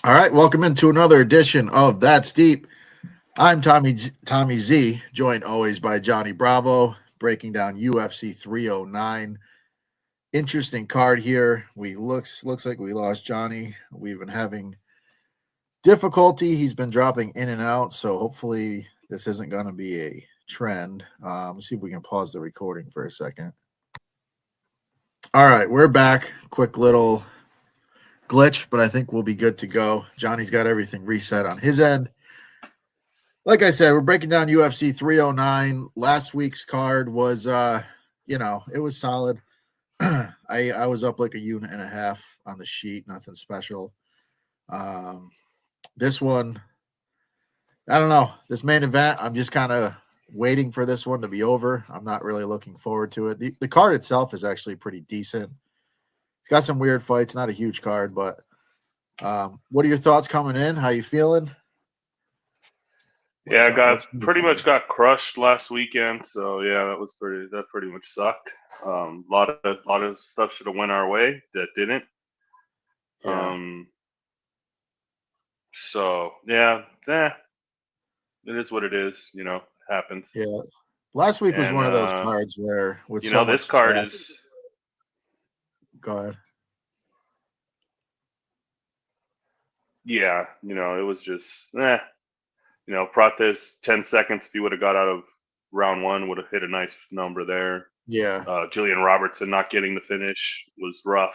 All right, welcome into another edition of That's Deep. I'm Tommy Z, joined always by Johnny Bravo, breaking down UFC 309. Interesting card here. Looks like we lost Johnny. We've been having difficulty. He's been dropping in and out, so hopefully this isn't going to be a trend. Let's see if we can pause the recording for a second. All right, we're back. Quick little glitch, but I think we'll be good to go. Johnny's got everything reset on his end. Like I said, we're breaking down UFC 309. Last week's card was, it was solid. I was up like a unit and a half on the sheet, nothing special. This one, I don't know. This main event, I'm just kind of waiting for this one to be over. I'm not really looking forward to it. The card itself is actually pretty decent. It's got some weird fights, not a huge card, but what are your thoughts coming in? How you feeling? Yeah, I pretty much got crushed last weekend, so yeah, that pretty much sucked. A lot of stuff should have went our way that didn't. Yeah. So yeah, it is what it is. It happens. Yeah. Last week was one of those cards where with so much this card traffic. is. Go ahead. Yeah, it was just Prates 10 seconds if he would have got out of round one would have hit a nice number there. Yeah. Julian Robertson not getting the finish was rough.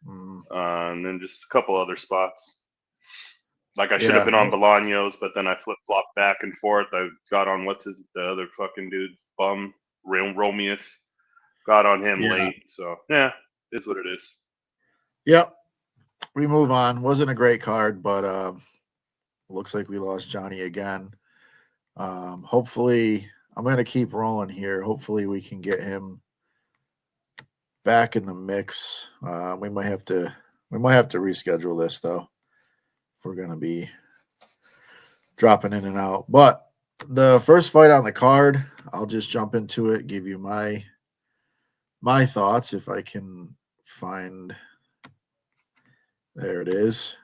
And then just a couple other spots. Like I should have been on Bolaños, but then I flip-flopped back and forth. I got on the other fucking dude's bum, Romeus. Got on him late. So, yeah, it is what it is. Yep. We move on. Wasn't a great card, but looks like we lost Johnny again. Hopefully, I'm going to keep rolling here. Hopefully, we can get him back in the mix. We might have to reschedule this though. If we're going to be dropping in and out. But the first fight on the card, I'll just jump into it, give you my thoughts if I can find. There it is.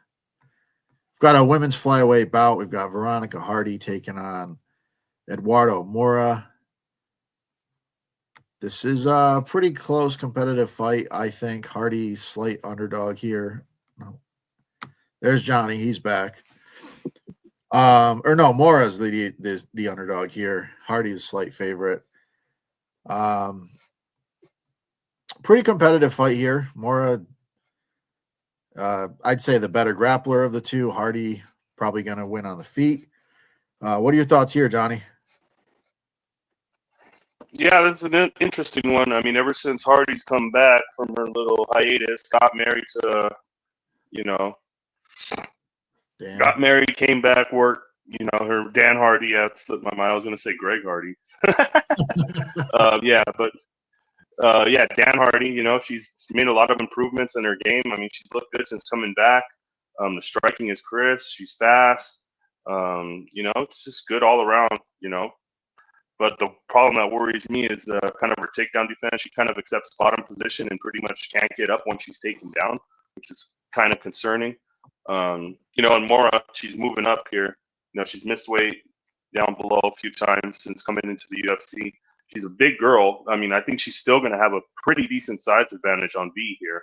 We've got a women's flyweight bout. We've got Veronica Hardy taking on Eduardo Mora. This is a pretty close competitive fight, I think. Hardy's slight underdog here. No. There's Johnny. He's back. Mora's the underdog here. Hardy's slight favorite. Pretty competitive fight here. Mora, I'd say the better grappler of the two. Hardy probably going to win on the feet. What are your thoughts here, Johnny? Yeah, that's an interesting one. I mean, ever since Hardy's come back from her little hiatus, got married to, got married, came back, worked, her Dan Hardy. Yeah, it slipped my mind. I was going to say Greg Hardy. Dan Hardy, she's made a lot of improvements in her game. I mean, she's looked good since coming back. The striking is crisp. She's fast. It's just good all around, But the problem that worries me is kind of her takedown defense. She kind of accepts bottom position and pretty much can't get up once she's taken down, which is kind of concerning. And Mora, she's moving up here. She's missed weight down below a few times since coming into the UFC. She's a big girl. I mean, I think she's still going to have a pretty decent size advantage on V here.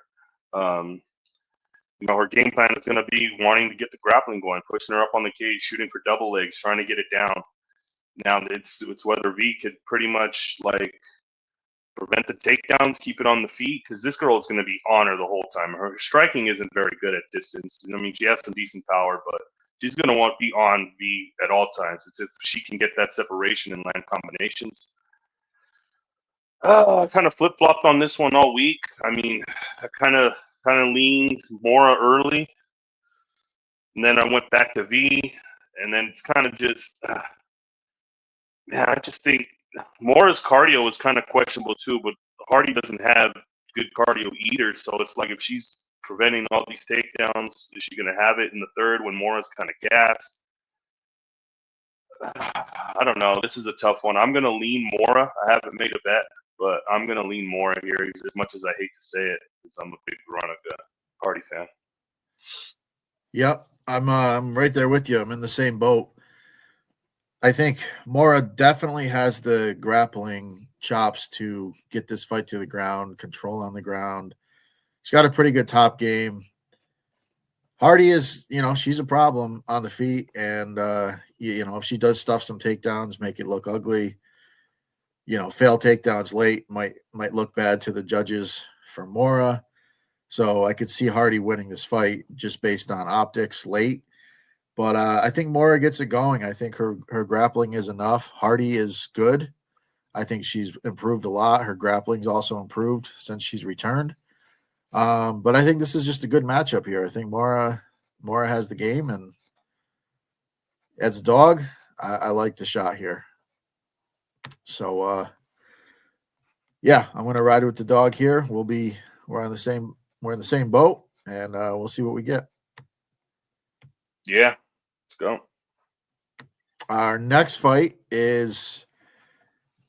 Her game plan is going to be wanting to get the grappling going, pushing her up on the cage, shooting for double legs, trying to get it down. Now it's whether V could pretty much prevent the takedowns, keep it on the feet, because this girl is going to be on her the whole time. Her striking isn't very good at distance. I mean, she has some decent power, but she's going to want to be on V at all times. It's if she can get that separation and land combinations. I kind of flip-flopped on this one all week. I mean, I kind of leaned Mora early, and then I went back to V, and then it's kind of just I just think Mora's cardio is kind of questionable too, but Hardy doesn't have good cardio either. So it's like if she's preventing all these takedowns, is she going to have it in the third when Mora's kind of gassed? I don't know. This is a tough one. I'm going to lean Mora. I haven't made a bet, but I'm going to lean Mora here as much as I hate to say it because I'm a big Veronica Hardy fan. Yep. I'm right there with you. I'm in the same boat. I think Mora definitely has the grappling chops to get this fight to the ground, control on the ground. She's got a pretty good top game. Hardy is, she's a problem on the feet, and if she does stuff some takedowns, make it look ugly, fail takedowns late might look bad to the judges for Mora. So I could see Hardy winning this fight just based on optics late. But I think Mora gets it going. I think her grappling is enough. Hardy is good. I think she's improved a lot. Her grappling's also improved since she's returned. But I think this is just a good matchup here. I think Mora has the game, and as a dog, I like the shot here. So yeah, I'm going to ride with the dog here. We're in the same boat, and we'll see what we get. Yeah, let's go. Our next fight is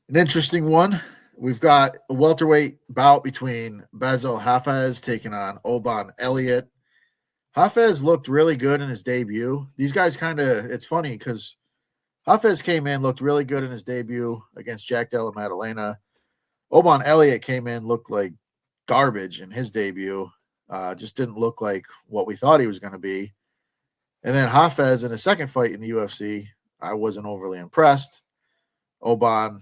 an interesting one. We've got a welterweight bout between Basil Hafez taking on Oban Elliott. Hafez looked really good in his debut. These guys it's funny because Hafez came in, looked really good in his debut against Jack Della Maddalena. Oban Elliott came in, looked like garbage in his debut. Just didn't look like what we thought he was going to be. And then Hafez in his second fight in the UFC, I wasn't overly impressed. Oban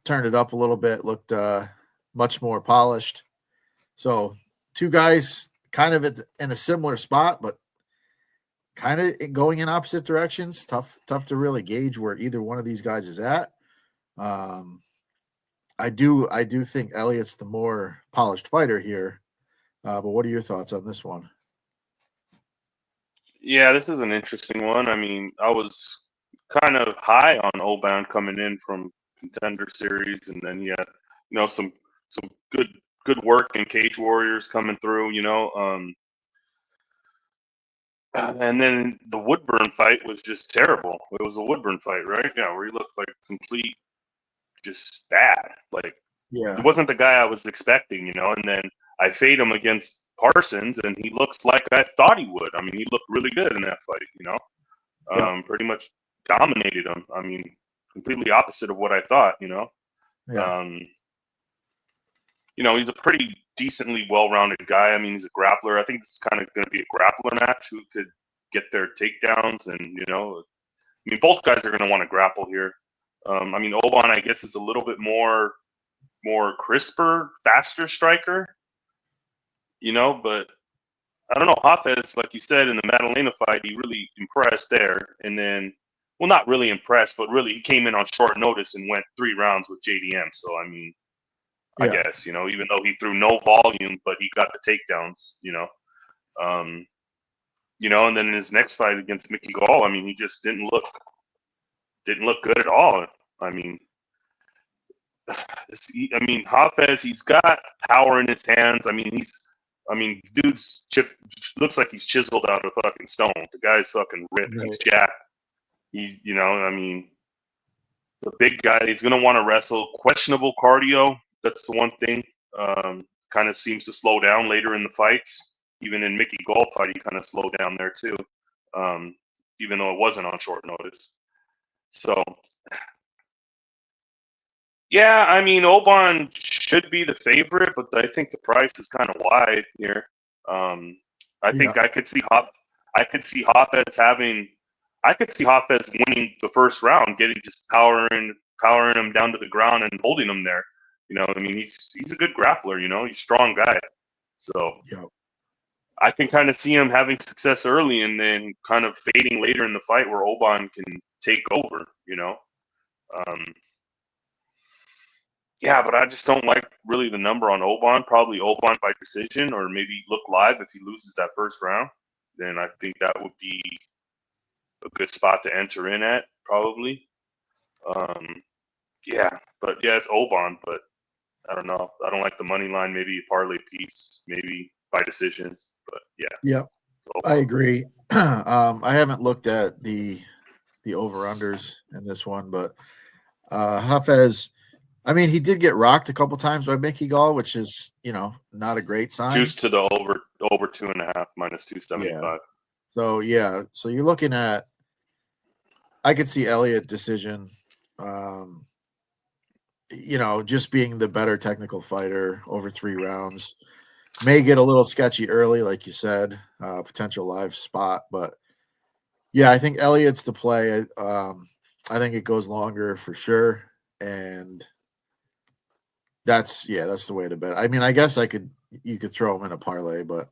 turned it up a little bit, looked much more polished. So two guys kind of in a similar spot, but kind of going in opposite directions. Tough to really gauge where either one of these guys is at. I do think Elliott's the more polished fighter here. But what are your thoughts on this one? Yeah, this is an interesting one. I mean, I was kind of high on Oban coming in from Contender Series, and then he had, some good work in Cage Warriors coming through. And then the Woodburn fight was just terrible. It was a Woodburn fight, right? Yeah, where he looked like complete, just bad. Like, Yeah. it wasn't the guy I was expecting, And then I fade him against Parsons, and he looks like I thought he would. I mean, he looked really good in that fight, Yep. Pretty much dominated him. I mean, completely opposite of what I thought, Yeah. He's a pretty decently well-rounded guy. I mean, he's a grappler. I think this is kind of going to be a grappler match who could get their takedowns, and both guys are going to want to grapple here. I mean, Oban, I guess, is a little bit more crisper, faster striker, but I don't know. Hafez, like you said, in the Madalena fight, he really impressed there. And then, well, not really impressed, but really he came in on short notice and went 3 rounds with JDM. So, I mean, I guess, even though he threw no volume, but he got the takedowns, and then in his next fight against Mickey Gall, I mean, he just didn't look good at all. I mean, Hafez, he's got power in his hands. Dude's looks like he's chiseled out of fucking stone. The guy's fucking ripped. Right. He's jacked. He's, the big guy. He's going to want to wrestle. Questionable cardio. That's the one thing. Kind of seems to slow down later in the fights. Even in Mickey Gall fight, he kind of slowed down there too. Even though it wasn't on short notice. So, yeah, I mean, Oban should be the favorite, but I think the price is kind of wide here. I think I could see Hafez winning the first round, just powering him down to the ground and holding him there. He's a good grappler. He's a strong guy. So I can kind of see him having success early and then kind of fading later in the fight where Oban can take over. Yeah, but I just don't like really the number on Oban. Probably Oban by decision, or maybe look live if he loses that first round. Then I think that would be a good spot to enter in at, probably. Yeah, it's Oban, but I don't know. I don't like the money line. Maybe a parlay piece, maybe by decision. But yeah. Yep, I agree. I haven't looked at the over-unders in this one, but Hafez, I mean, he did get rocked a couple times by Mickey Gall, which is, not a great sign. Juice to the over 2.5 minus 275. Yeah. So yeah, so you're looking at. I could see Elliott decision. Um, just being the better technical fighter over 3 rounds may get a little sketchy early, like you said, potential live spot. But yeah, I think Elliott's the play. I think it goes longer for sure, and that's the way to bet. I mean, I guess you could throw him in a parlay, but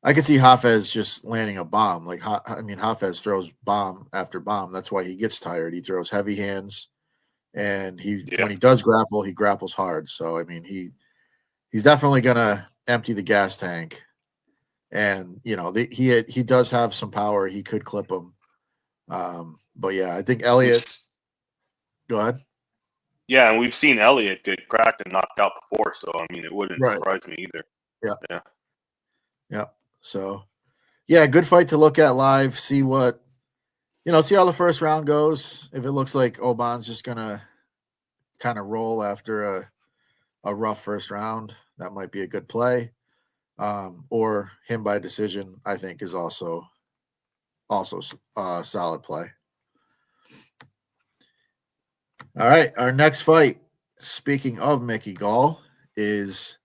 I could see Hafez just landing a bomb. Like Hafez throws bomb after bomb. That's why he gets tired. He throws heavy hands, and when he does grapple, he grapples hard. So I mean, he's definitely gonna empty the gas tank, and he does have some power. He could clip him. But yeah, I think Elliott. Go ahead. Yeah, and we've seen Elliott get cracked and knocked out before, so I mean, it wouldn't Right. surprise me either. Yeah. So, yeah, good fight to look at live. See how the first round goes. If it looks like Oban's just gonna kind of roll after a rough first round, that might be a good play. Or him by decision, I think, is also a solid play. All right, our next fight, speaking of Mickey Gall, is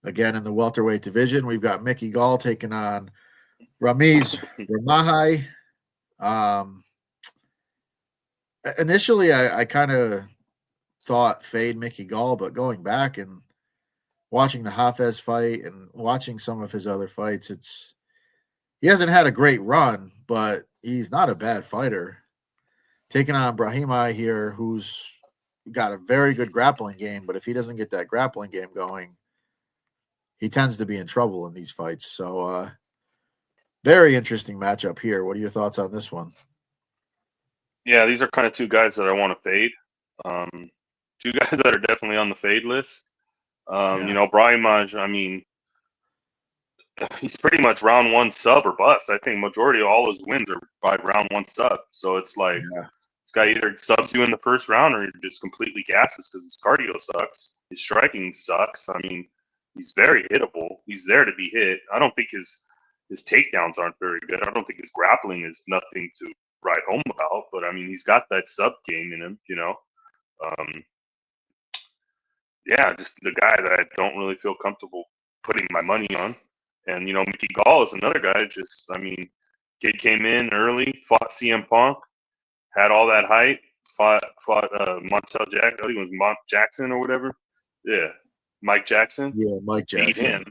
again in the welterweight division. We've got Mickey Gall taking on Ramiz Ramahai. Initially, I kind of thought fade Mickey Gall, but going back and watching the Hafez fight and watching some of his other fights, he hasn't had a great run, but he's not a bad fighter. Taking on Brahimaj here, who's got a very good grappling game, but if he doesn't get that grappling game going, he tends to be in trouble in these fights. So, very interesting matchup here. What are your thoughts on this one? Yeah, these are kind of two guys that I want to fade. Two guys that are definitely on the fade list. Brahimaj, I mean, he's pretty much round one sub or bust. I think majority of all his wins are by round one sub. So it's like this guy either subs you in the first round or just completely gasses because his cardio sucks. His striking sucks. I mean, he's very hittable. He's there to be hit. I don't think his takedowns aren't very good. I don't think his grappling is nothing to write home about. But I mean, he's got that sub game in him, just the guy that I don't really feel comfortable putting my money on. And, Mickey Gall is another guy. Kid came in early, fought CM Punk, had all that hype, fought Montel Jackson. I think it was Mont Jackson or whatever. Yeah, Mike Jackson. Yeah, Mike Jackson.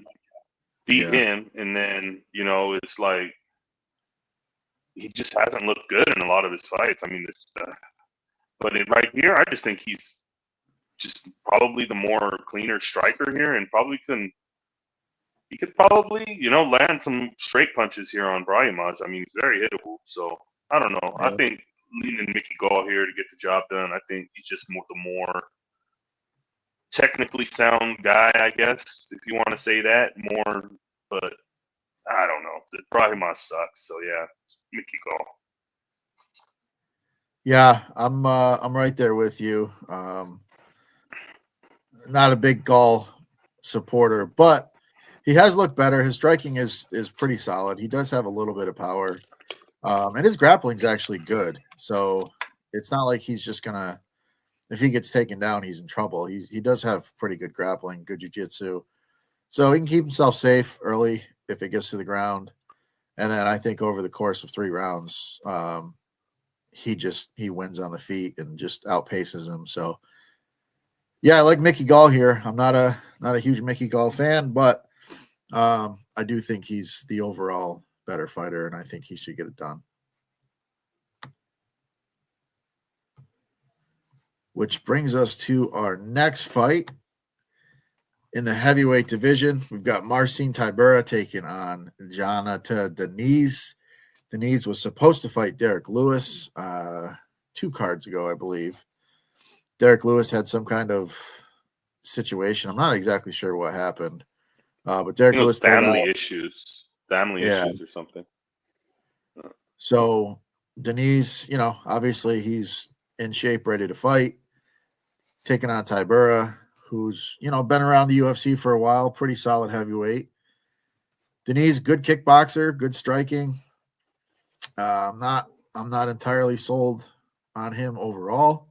Beat him. And then, it's like he just hasn't looked good in a lot of his fights. I mean, right here, I just think he's just probably the more cleaner striker here and he could probably, land some straight punches here on Brahimaj. I mean, he's very hittable. So, I don't know. Yeah. I think leaning Mickey Gall here to get the job done, I think he's just the more technically sound guy, I guess, if you want to say that more. But, I don't know. Brahimaj sucks. So, yeah, Mickey Gall. Yeah, I'm right there with you. Not a big Gall supporter, but he has looked better. His striking is pretty solid. He does have a little bit of power, and his grappling is actually good. So it's not like he's just gonna. If he gets taken down, he's in trouble. He does have pretty good grappling, good jiu-jitsu, so he can keep himself safe early if it gets to the ground. And then I think over the course of 3 rounds, he wins on the feet and just outpaces him. So yeah, I like Mickey Gall here. I'm not a huge Mickey Gall fan, but I do think he's the overall better fighter, and I think he should get it done. Which brings us to our next fight in the heavyweight division. We've got Marcin Tybura taking on Jonata Deniz. Deniz was supposed to fight Derek Lewis 2 cards ago, I believe. Derek Lewis had some kind of situation. I'm not exactly sure what happened. But Derek Lewis family issues or something. So Deniz, obviously he's in shape, ready to fight, taking on Tybura, who's been around the UFC for a while, pretty solid heavyweight. Denise, good kickboxer, good striking. I'm not entirely sold on him overall,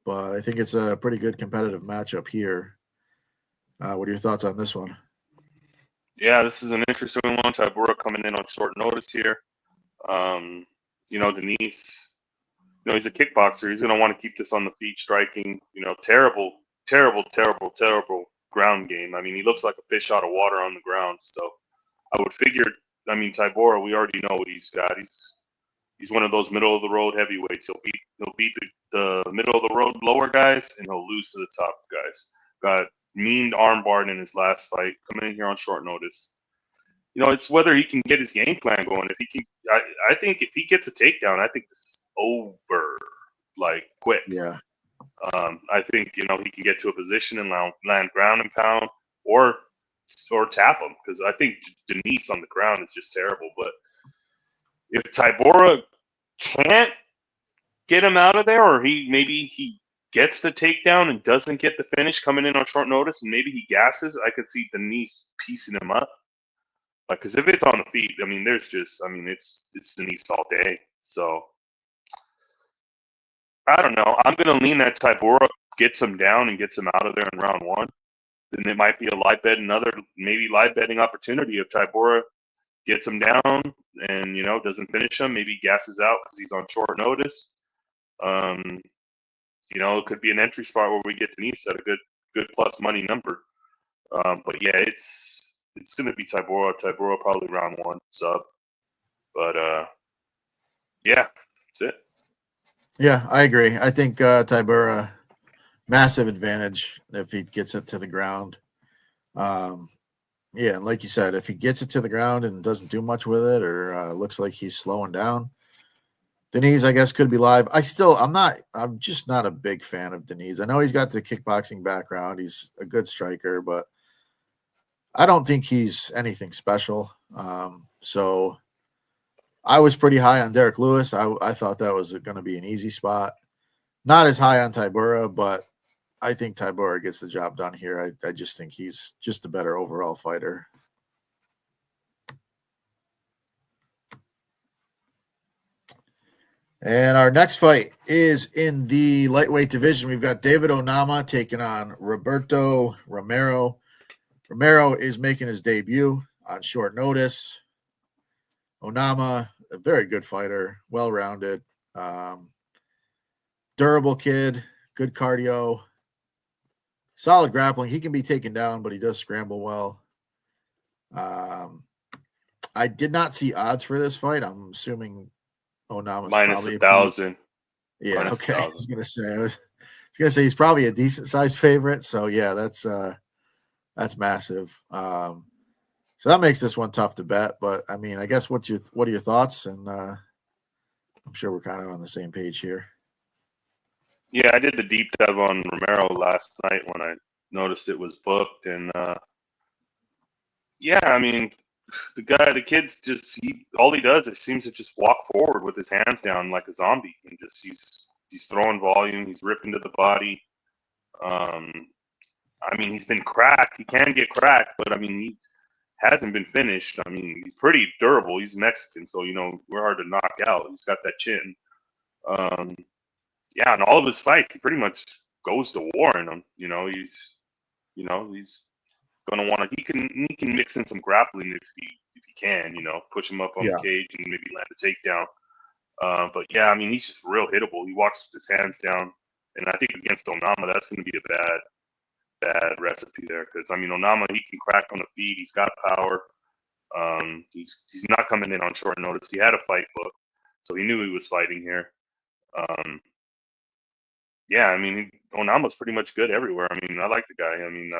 but I think it's a pretty good competitive matchup here. What are your thoughts on this one? Yeah, this is an interesting one. Tybura coming in on short notice here. Denise, he's a kickboxer. He's going to want to keep this on the feet, striking. Terrible, terrible, terrible, terrible ground game. I mean, he looks like a fish out of water on the ground. So I would figure. I mean, Tybura, we already know what he's got. He's one of those middle of the road heavyweights. He'll beat the middle of the road lower guys, and he'll lose to the top guys. Got mean armbarred in his last fight, coming in here on short notice. It's whether he can get his game plan going. If he can, I think if he gets a takedown, I think this is over, like quick. Yeah. I think he can get to a position and land ground and pound, or tap him, because I think Denise on the ground is just terrible. But if Tybura can't get him out of there, or maybe he gets the takedown and doesn't get the finish coming in on short notice, and maybe he gasses, I could see Denise piecing him up. Like, because if it's on the feet, I mean, it's Denise all day. So I don't know. I'm gonna lean that Tybura gets him down and gets him out of there in round one. Then it might be a live bet, maybe live betting opportunity if Tybura gets him down and doesn't finish him. Maybe gasses out because he's on short notice. It could be an entry spot where we get Denise at a good plus money number. But yeah, it's going to be Tybura. Tybura probably round one sub. But yeah, that's it. Yeah, I agree. I think Tybura, massive advantage if he gets it to the ground. Yeah, and like you said, if he gets it to the ground and doesn't do much with it, or looks like he's slowing down, Denise, I guess, could be live. I'm just not a big fan of Denise. I know he's got the kickboxing background. He's a good striker, but I don't think he's anything special. So I was pretty high on Derek Lewis. I thought that was going to be an easy spot. Not as high on Tybura, but I think Tybura gets the job done here. I just think he's just a better overall fighter. And our next fight is in the lightweight division. We've got David Onama taking on Roberto Romero. Romero is making his debut on short notice. Onama, a very good fighter, well-rounded, durable kid, good cardio, solid grappling. He can be taken down, but he does scramble well. I did not see odds for this fight. I'm assuming Onama's minus probably 1,000. Yeah, minus okay. 1,000. I was gonna say he's probably a decent sized favorite. So yeah, that's massive. So that makes this one tough to bet. But I mean, I guess what are your thoughts? And I'm sure we're kind of on the same page here. Yeah, I did the deep dive on Romero last night when I noticed it was booked, and yeah, I mean, the kid's just all he does is seems to just walk forward with his hands down like a zombie, and just he's throwing volume, he's ripping to the body. I mean, he's been cracked. He can get cracked, but I mean, he hasn't been finished. I mean, he's pretty durable. He's Mexican, so we're hard to knock out. He's got that chin. Yeah, in all of his fights, he pretty much goes to war in them. He's gonna want to. He can mix in some grappling if he can. Push him up on the cage and maybe land a takedown. But yeah, I mean, he's just real hittable. He walks with his hands down, and I think against Onama, that's going to be a bad recipe there. Because I mean, Onama, he can crack on the feet. He's got power. He's not coming in on short notice. He had a fight book, so he knew he was fighting here. Yeah, I mean, Onama's pretty much good everywhere. I mean, I like the guy. I mean,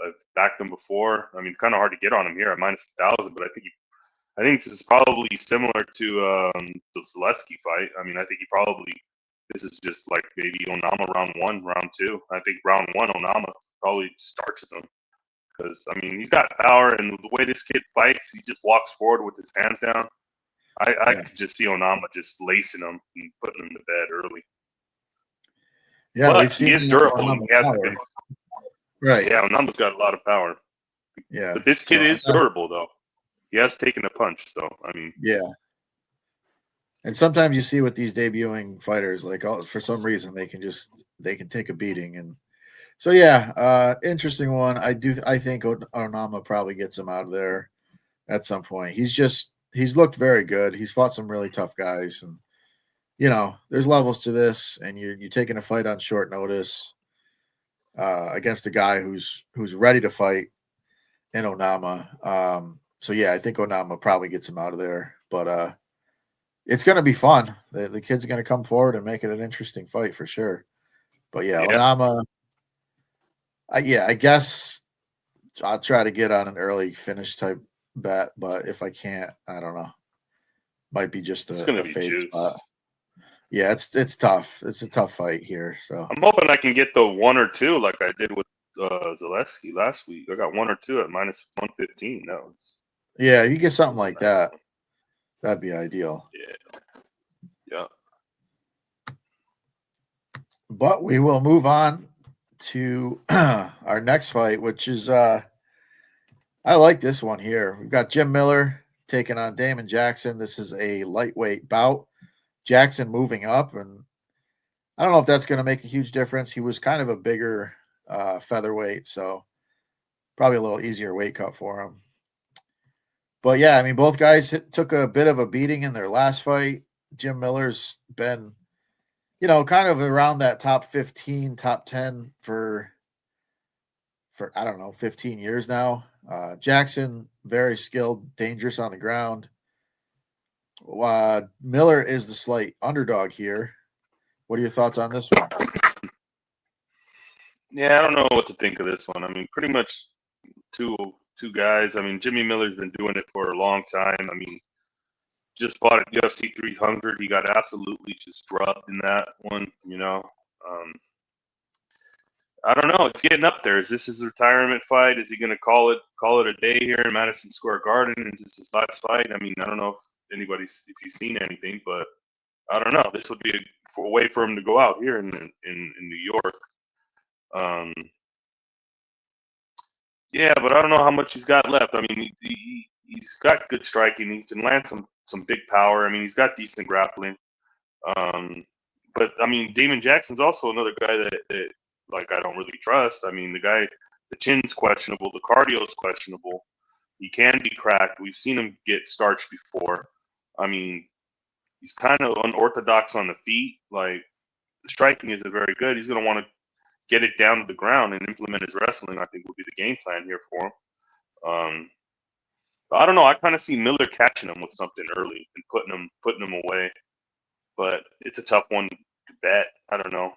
I've backed him before. I mean, it's kind of hard to get on him here at minus 1,000, but I think this is probably similar to the Zaleski fight. I mean, I think this is just like maybe Onama round one, round two. I think round one Onama probably starches him because I mean he's got power, and the way this kid fights, he just walks forward with his hands down. I could just see Onama just lacing him and putting him to bed early. Yeah, but he is durable. He has right. Yeah, Onama's got a lot of power. Yeah, but this kid is durable though. he has taken a punch. So I mean, yeah. And sometimes you see with these debuting fighters, like for some reason they can take a beating, and so yeah, interesting one. I think Onama probably gets him out of there at some point. He's looked very good. He's fought some really tough guys, and there's levels to this, and you're taking a fight on short notice against a guy who's ready to fight in Onama. So yeah, I think Onama probably gets him out of there, but it's going to be fun. The kid's going to come forward and make it an interesting fight for sure. But yeah, yeah, Onama. I guess I'll try to get on an early finish type bet, but if I can't, I don't know. Might be just it's gonna a be fade spot. juice. Yeah, it's tough. It's a tough fight here. So I'm hoping I can get the 1 or 2 like I did with Zaleski last week. I got 1 or 2 at minus 115. That was yeah, you get something like nice that. one. That'd be ideal. Yeah, yeah. But we will move on to our next fight, which is I like this one here. We've got Jim Miller taking on Damon Jackson. This is a lightweight bout. Jackson moving up, and I don't know if that's going to make a huge difference. He was kind of a bigger featherweight, so probably a little easier weight cut for him. But yeah, I mean, both guys took a bit of a beating in their last fight. Jim Miller's been, kind of around that top 15, top 10 for I don't know, 15 years now. Jackson, very skilled, dangerous on the ground. Miller is the slight underdog here. What are your thoughts on this one? Yeah, I don't know what to think of this one. I mean, pretty much two guys. I mean, Jimmy Miller's been doing it for a long time. I mean, just fought at UFC 300. He got absolutely just drubbed in that one. I don't know. It's getting up there. Is this his retirement fight? Is he going to call it a day here in Madison Square Garden? Is this his last fight? I mean, I don't know if you've seen anything, but I don't know. This would be a way for him to go out here in New York. Yeah, but I don't know how much he's got left. I mean, he's got good striking. He can land some big power. I mean, he's got decent grappling. But I mean, Damon Jackson's also another guy that like I don't really trust. I mean, the chin's questionable, the cardio's questionable. He can be cracked. We've seen him get starched before. I mean, he's kind of unorthodox on the feet. Like the striking isn't very good. He's going to want to get it down to the ground and implement his wrestling. I think will be the game plan here for him. But I don't know. I kind of see Miller catching him with something early and putting him away. But it's a tough one to bet. I don't know.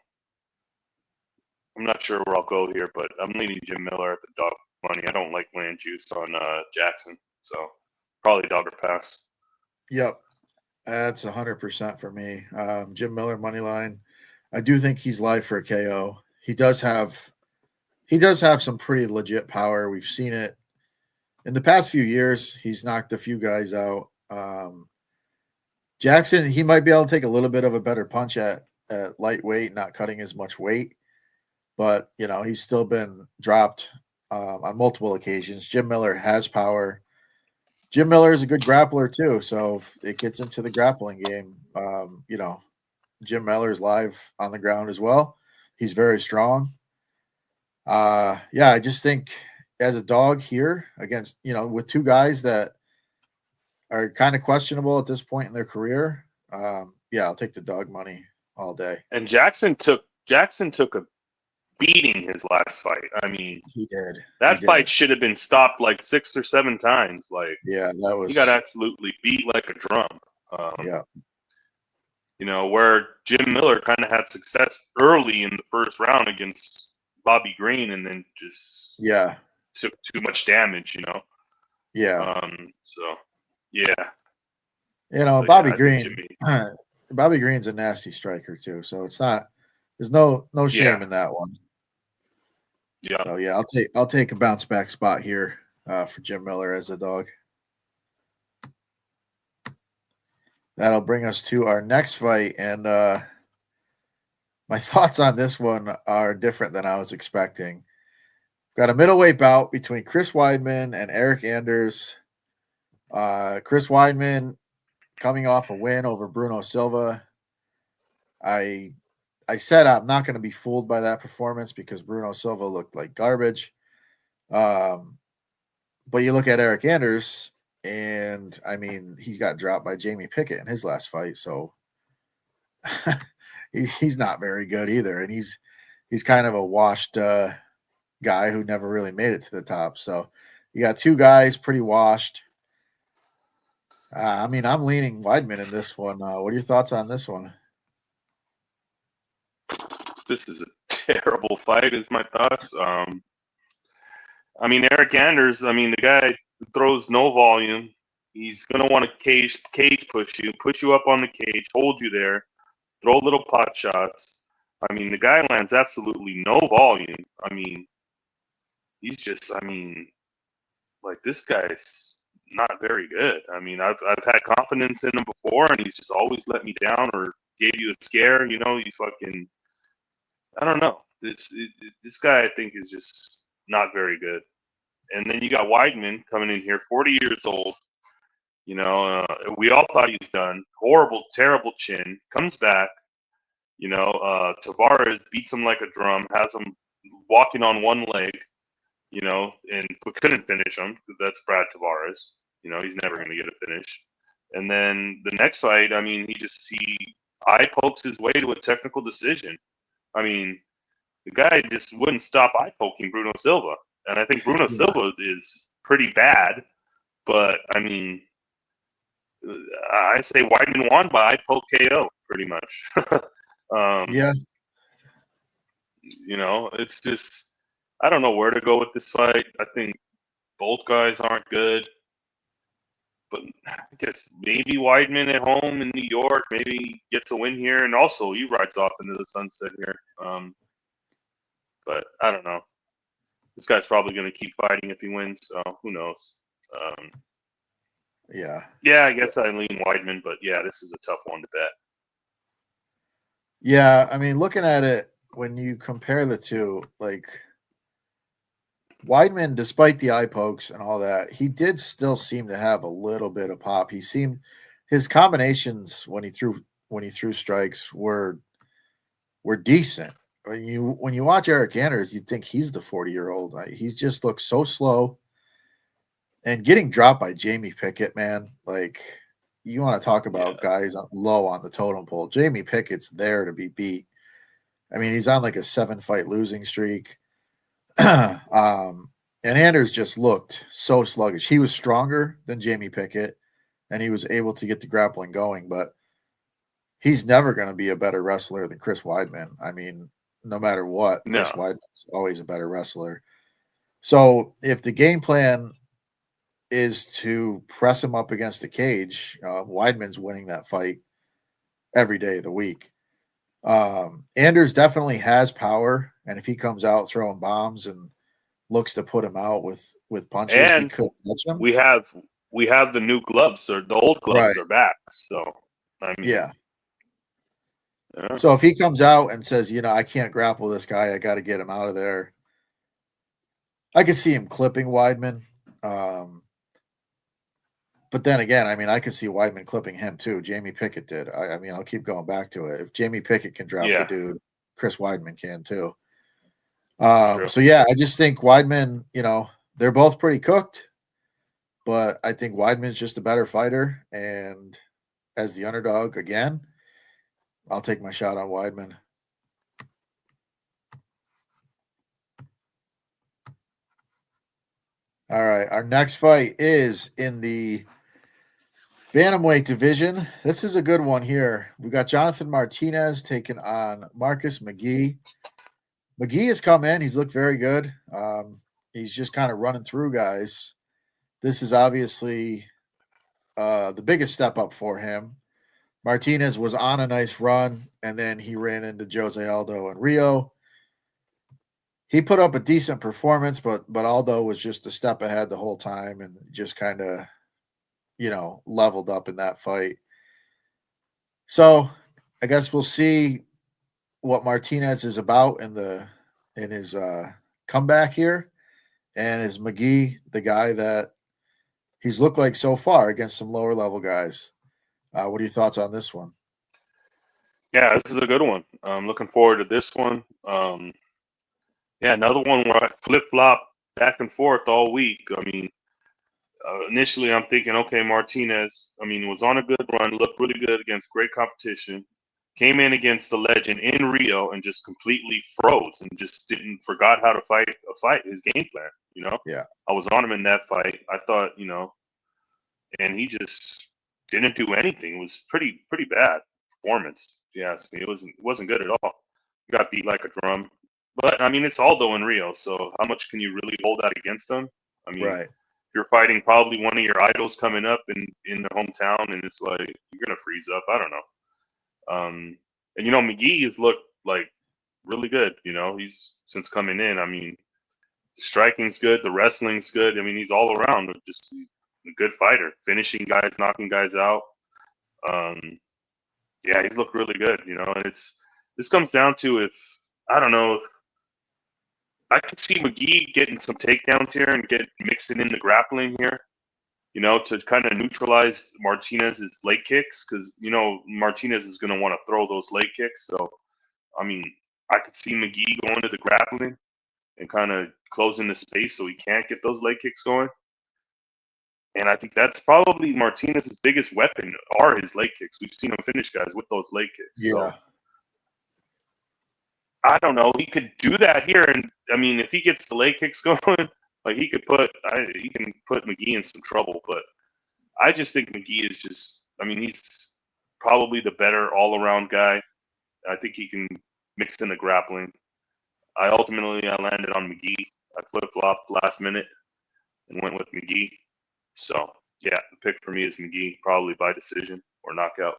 I'm not sure where I'll go here, but I'm leaning Jim Miller at the dog money. I don't like land juice on Jackson, so probably dog or pass. Yep, that's 100% for me. Jim Miller money line. I do think he's live for a KO. He does have some pretty legit power. We've seen it in the past few years. He's knocked a few guys out. Jackson, he might be able to take a little bit of a better punch at lightweight, not cutting as much weight. But, he's still been dropped on multiple occasions. Jim Miller has power. Jim Miller is a good grappler, too. So if it gets into the grappling game, Jim Miller is live on the ground as well. He's very strong. I just think as a dog here against, with two guys that are kind of questionable at this point in their career, I'll take the dog money all day. And Jackson took a beating his last fight. I mean, he did. That fight should have been stopped like 6 or 7 times. Like, that was. He got absolutely beat like a drum. Yeah. Where Jim Miller kind of had success early in the first round against Bobby Green, and then just took too much damage. Yeah. Bobby Green. Bobby Green's a nasty striker too, so it's not. There's no shame in that one. Yeah. So I'll take a bounce back spot here for Jim Miller as a dog. That'll bring us to our next fight, and my thoughts on this one are different than I was expecting. Got a middleweight bout between Chris Weidman and Eric Anders. Chris Weidman coming off a win over Bruno Silva. I said I'm not going to be fooled by that performance because Bruno Silva looked like garbage. But you look at Eric Anders, and I mean, he got dropped by Jamie Pickett in his last fight, so he's not very good either, and he's kind of a washed guy who never really made it to the top. So you got two guys pretty washed. I mean, I'm leaning Weidman in this one. What are your thoughts on this one? This is a terrible fight, is my thoughts. I mean, Eric Anders, I mean, the guy throws no volume. He's going to want to cage push you up on the cage, hold you there, throw little pot shots. I mean, the guy lands absolutely no volume. I mean, he's just, I mean, like, this guy's not very good. I mean, I've had confidence in him before, and he's just always let me down or gave you a scare. You know, you fucking, I don't know. This guy, I think, is just not very good. And then you got Weidman coming in here, 40 years old. You know, we all thought he's done. Horrible, terrible chin. Comes back. You know, Tavares beats him like a drum, has him walking on one leg, you know, and couldn't finish him. That's Brad Tavares. You know, he's never going to get a finish. And then the next fight, I mean, he eye pokes his way to a technical decision. I mean, the guy just wouldn't stop eye poking Bruno Silva. And I think Bruno Silva is pretty bad. But, I mean, I say Weidman won by eye poke KO, pretty much. Yeah. You know, it's just, I don't know where to go with this fight. I think both guys aren't good. But I guess maybe Weidman at home in New York, maybe gets a win here. And also, he rides off into the sunset here. But I don't know. This guy's probably going to keep fighting if he wins. So who knows? Yeah, I guess I lean Weidman. But yeah, this is a tough one to bet. Yeah, I mean, looking at it, when you compare the two, like Weidman, despite the eye pokes and all that, he did still seem to have a little bit of pop. His combinations when he threw strikes were decent. When you watch Eric Anders, you'd think he's the 40-year-old. He just looks so slow. And getting dropped by Jamie Pickett, man, like you want to talk about guys low on the totem pole. Jamie Pickett's there to be beat. I mean, he's on like a 7-fight losing streak. And Anders just looked so sluggish. He was stronger than Jamie Pickett, and he was able to get the grappling going, but he's never going to be a better wrestler than Chris Weidman. I mean, no matter what, Chris Weidman's always a better wrestler. So if the game plan is to press him up against the cage, Weidman's winning that fight every day of the week. Anders definitely has power, and if he comes out throwing bombs and looks to put him out with punches, and he could touch him. We have the new gloves, or the old gloves are back. So I mean, yeah. So if he comes out and says, you know, I can't grapple this guy, I got to get him out of there, I could see him clipping Weidman. But then again, I mean, I could see Weidman clipping him too. Jamie Pickett did. I mean, I'll keep going back to it. If Jamie Pickett can drop the dude, Chris Weidman can too. So yeah, I just think Weidman, you know, they're both pretty cooked, but I think Weidman's just a better fighter. And as the underdog again, I'll take my shot on Weidman. All right, our next fight is in the bantamweight division. This is a good one here. We got Jonathan Martinez taking on Marcus McGee. McGee has come in. He's looked very good. He's just kind of running through guys. This is obviously the biggest step up for him. Martinez was on a nice run, and then he ran into Jose Aldo and Rio. He put up a decent performance, but Aldo was just a step ahead the whole time and just kind of, you know, leveled up in that fight. So I guess we'll see what Martinez is about in his comeback here. And is McGee the guy that he's looked like so far against some lower level guys. What are your thoughts on this one? Yeah, this is a good one. I'm looking forward to this one. Yeah, another one where I flip flop back and forth all week. I mean, initially I'm thinking, okay, Martinez. I mean, was on a good run, looked really good against great competition. Came in against the legend in Rio and just completely froze and just didn't forgot how to fight his game plan. Yeah. I was on him in that fight. I thought, and he just didn't do anything. It was pretty bad performance. If you ask me, it wasn't good at all. Got beat like a drum. But I mean, it's Aldo in Rio, so how much can you really hold that against them? I mean, Right. you're fighting probably one of your idols coming up in the hometown, and it's like you're gonna freeze up. I don't know. And McGee has looked like really good. He's since coming in. I mean, the striking's good, the wrestling's good. I mean, he's all around just a good fighter, finishing guys, knocking guys out. Um, yeah, he's looked really good. And this comes down to if I don't know. I could see McGee getting some takedowns here and mixing in the grappling here. To kind of neutralize Martinez's leg kicks, because Martinez is going to want to throw those leg kicks. So, I mean, I could see McGee going to the grappling and kind of closing the space so he can't get those leg kicks going. And I think that's probably Martinez's biggest weapon are his leg kicks. We've seen him finish guys with those leg kicks. So Yeah. I don't know. He could do that here, and I mean, if he gets the leg kicks going, like he can put McGee in some trouble. But I just think McGee is just. I mean, he's probably the better all-around guy. I think he can mix in the grappling. I landed on McGee. I flip-flopped last minute and went with McGee. So yeah, the pick for me is McGee, probably by decision or knockout.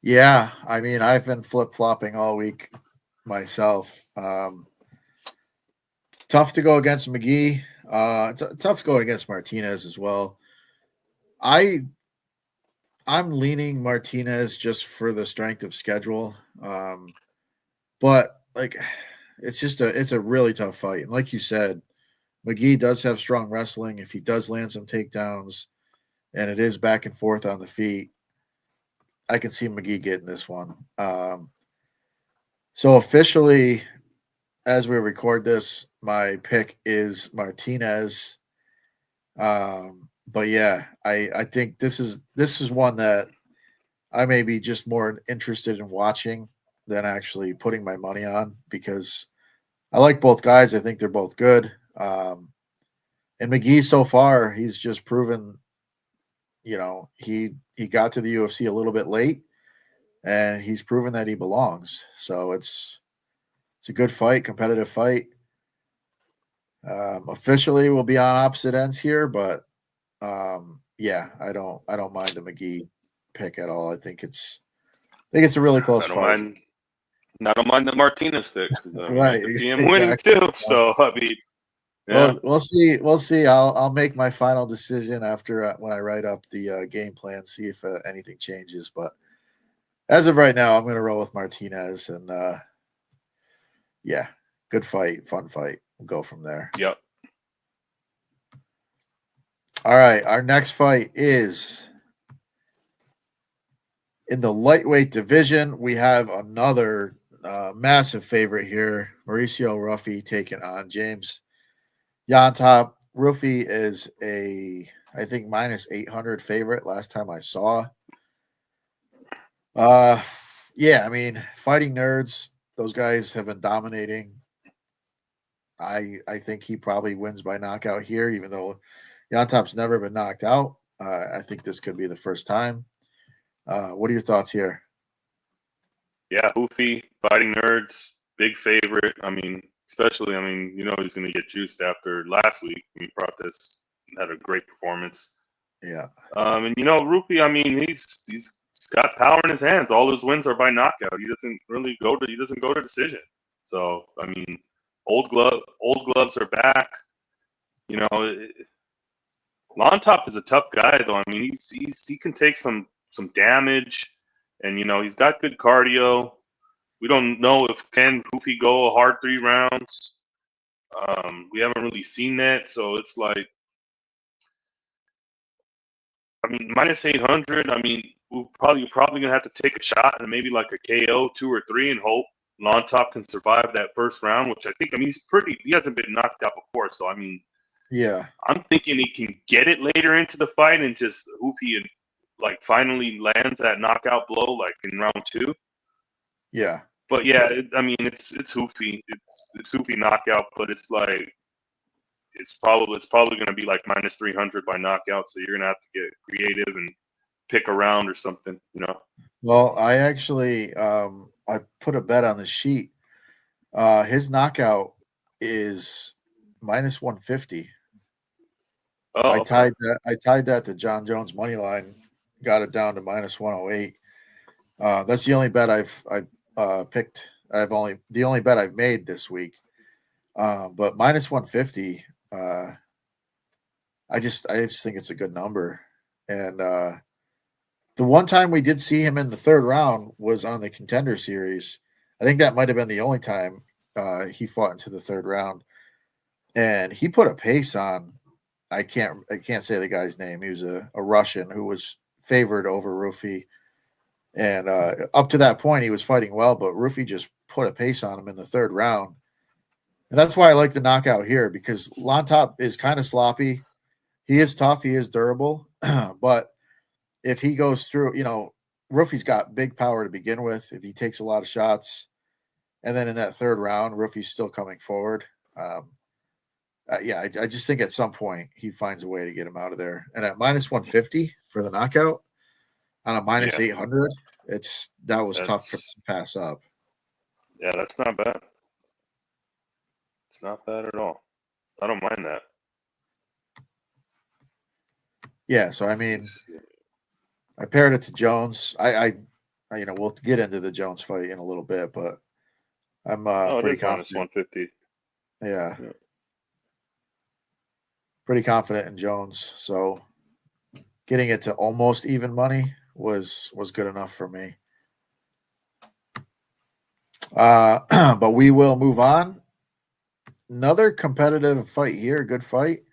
Yeah. I mean, I've been flip flopping all week myself. Tough to go against McGee. Tough to go against Martinez as well. I'm leaning Martinez just for the strength of schedule. But like it's a really tough fight. And like you said, McGee does have strong wrestling. If he does land some takedowns and it is back and forth on the feet, I can see McGee getting this one. So officially, as we record this, my pick is Martinez. But yeah, I think this is one that I may be just more interested in watching than actually putting my money on because I like both guys. I think they're both good. And McGee so far, he's just proven, he got to the UFC a little bit late, and he's proven that he belongs. So it's a good fight, competitive fight. Officially, we'll be on opposite ends here, but yeah, I don't mind the McGee pick at all. I think it's a really close I don't fight. mind. I don't mind the Martinez pick because I mean I Right, could see him winning exactly. too. So I mean, yeah, Well, we'll see. We'll see. I'll make my final decision after when I write up the game plan. See if anything changes. But as of right now, I'm going to roll with Martinez, and yeah, good fight, fun fight. We'll go from there. yep. All right, our next fight is in the lightweight division. We have another massive favorite here, Mauricio Ruffy taking on James Yontop. Ruffy is I think minus 800 favorite last time I saw. Yeah, I mean, fighting nerds, those guys have been dominating. I think he probably wins by knockout here, even though Yontop's never been knocked out. I think this could be the first time. What are your thoughts here? Yeah, Hoofy, fighting nerds, big favorite. I mean, especially, he's going to get juiced after last week. He brought this, had a great performance. Yeah. And Rufi, I mean, he's got power in his hands. All his wins are by knockout. He doesn't go to decision. So I mean, old gloves are back. You know, Lontop is a tough guy though. I mean, he can take some damage, and he's got good cardio. We don't know if can Hoofy go a hard 3 rounds. We haven't really seen that, so it's like I mean, minus 800. I mean, you're probably gonna have to take a shot and maybe like a KO 2 or 3 and hope Top can survive that first round. Which I think, I mean, he hasn't been knocked out before, so I mean, Yeah. I'm thinking he can get it later into the fight and just Hoofy and like finally lands that knockout blow like in round 2. Yeah. But yeah, I mean, it's Hoofy, it's Hoofy knockout, but it's like it's probably going to be like minus 300 by knockout. So you're going to have to get creative and pick a round or something, you know. Well, I actually I put a bet on the sheet. His knockout is minus 150. Oh, I okay. tied that to John Jones money line, got it down to minus 108. That's the only bet I've picked. The only bet I've made this week. But minus 150, I just think it's a good number. And the one time we did see him in the third round was on the Contender Series. I think that might have been the only time he fought into the third round, and he put a pace on. I can't say the guy's name. He was a Russian who was favored over Rufi, and up to that point he was fighting well, but Rufi just put a pace on him in the third round, and that's why I like the knockout here because Top is kind of sloppy. He is tough. He is durable, but if he goes through, Rufi's got big power to begin with. If he takes a lot of shots, and then in that third round, Rufi's still coming forward. I just think at some point he finds a way to get him out of there. And at minus 150 for the knockout on a minus 800, that was tough to pass up. Yeah, that's not bad. It's not bad at all. I don't mind that. Yeah, so I mean, I paired it to Jones. We'll get into the Jones fight in a little bit, but I'm pretty confident. Minus 150. Yeah. Pretty confident in Jones. So getting it to almost even money was good enough for me. But we will move on. Another competitive fight here. Good fight.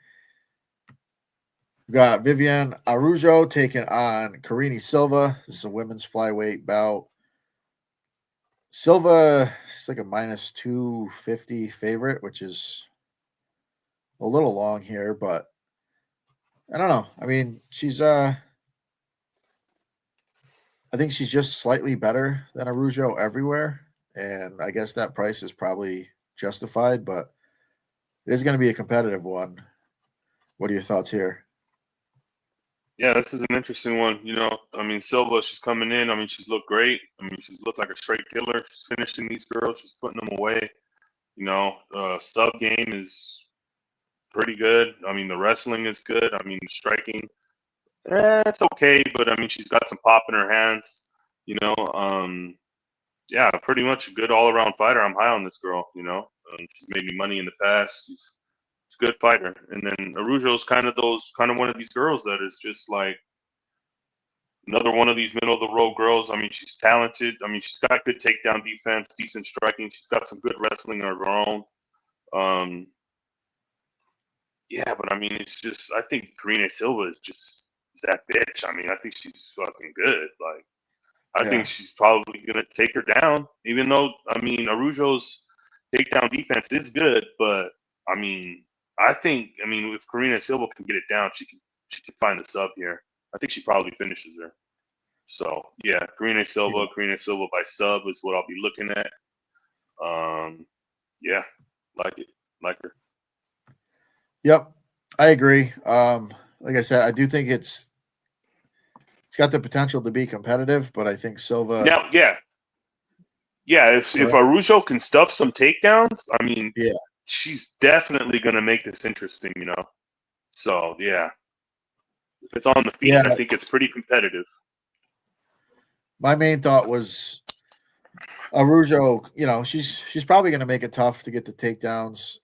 We've got Viviane Araújo taking on Karine Silva. This is a women's flyweight bout. Silva is like a minus 250 favorite, which is a little long here, but I don't know. I mean, I think she's just slightly better than Araújo everywhere, and I guess that price is probably justified, but it is going to be a competitive one. What are your thoughts here? Yeah, this is an interesting one. I mean, Silva, she's coming in. I mean, she's looked great. I mean, she's looked like a straight killer. She's finishing these girls. She's putting them away. Sub game is pretty good. I mean, the wrestling is good. I mean, striking, it's okay, but I mean, she's got some pop in her hands. Yeah, pretty much a good all-around fighter. I'm high on this girl. She's made me money in the past. She's a good fighter. And then Araujo's kind of one of these girls that is just like another one of these middle-of-the-road girls. I mean, she's talented. I mean, she's got good takedown defense, decent striking. She's got some good wrestling of her own. Yeah, but I mean, it's just I think Karine Silva is that bitch. I mean, I think she's fucking good. Like, I think she's probably gonna take her down. Even though I mean, Araujo's takedown defense is good, but I mean, if Karine Silva can get it down, she can find the sub here. I think she probably finishes her. So yeah, Karine Silva by sub is what I'll be looking at. Yeah, like her. Yep, I agree. Like I said, I do think it's got the potential to be competitive, but I think Silva. Now, yeah. If Araujo can stuff some takedowns, I mean, she's definitely going to make this interesting, So, yeah. If it's on the feet, I think it's pretty competitive. My main thought was Araujo, she's probably going to make it tough to get the takedowns,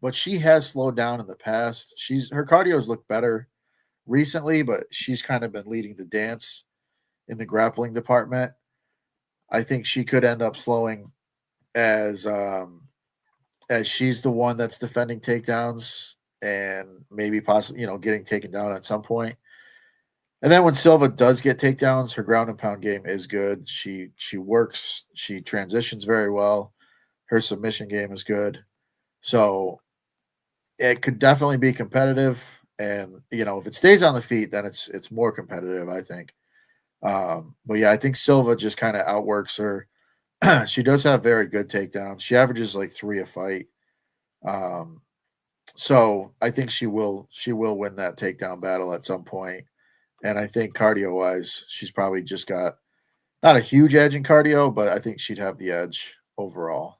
but she has slowed down in the past. Her cardio's looked better recently, but she's kind of been leading the dance in the grappling department. I think she could end up slowing as she's the one that's defending takedowns and maybe possibly, getting taken down at some point. And then when Silva does get takedowns, her ground and pound game is good. She works, she transitions very well. Her submission game is good. So it could definitely be competitive. And if it stays on the feet, then it's more competitive, I think. But yeah, I think Silva just kind of outworks her. She does have very good takedowns. She averages like 3 a fight. Um, so I think she will win that takedown battle at some point. And I think cardio wise, she's probably just got not a huge edge in cardio, but I think she'd have the edge overall.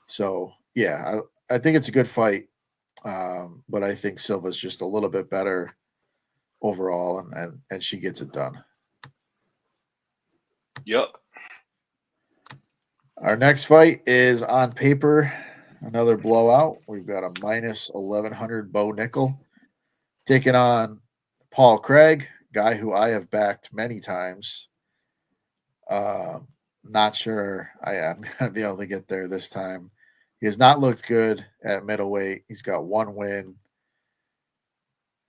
So yeah, I think it's a good fight. But I think Silva's just a little bit better overall, and she gets it done. Yep. Our next fight is on paper another blowout. We've got a minus 1100 Bo Nickel taking on Paul Craig, guy who I have backed many times. Not sure I am going to be able to get there this time. He has not looked good at middleweight. He's got one win.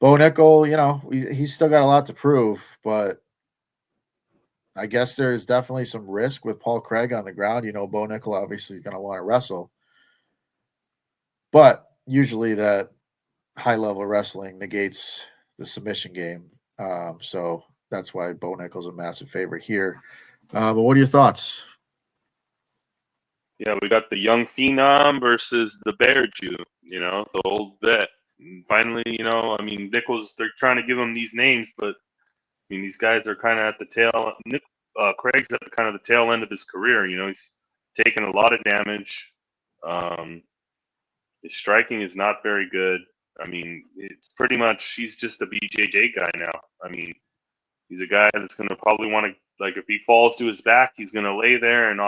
Bo Nickel, he's still got a lot to prove, but I guess there's definitely some risk with Paul Craig on the ground. Bo Nickel obviously is going to want to wrestle, but usually that high level wrestling negates the submission game. So that's why Bo Nickel's a massive favorite here. But what are your thoughts? Yeah, we got the young phenom versus the bear Jew, the old vet. And finally, Nichols, they're trying to give him these names, but these guys are kind of at the tail. Craig's at the kind of the tail end of his career. He's taken a lot of damage. His striking is not very good. It's pretty much he's just a BJJ guy now. He's a guy that's going to probably want to, like, if he falls to his back, he's going to lay there and